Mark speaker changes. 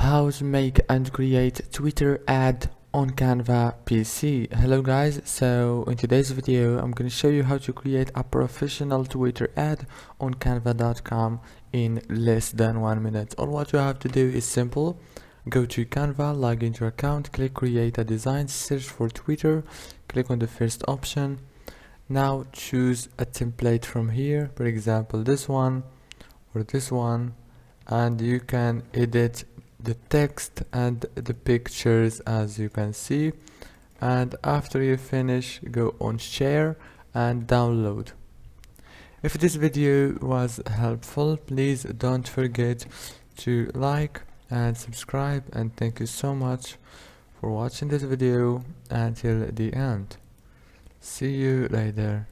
Speaker 1: How to make and create Twitter ad on Canva PC. Hello guys, so in today's video I'm going to show you how to create a professional Twitter ad on canva.com in less than 1 minute. All what you have to do is simple. Go to Canva, log into your account, click create a design, search for Twitter, click on the first option. Now choose a template from here, for example this one or this one, and you can edit the text and the pictures as you can see, and after you finish go on share and download. If this video was helpful, please don't forget to like and subscribe, and thank you so much for watching this video until the end. See you later.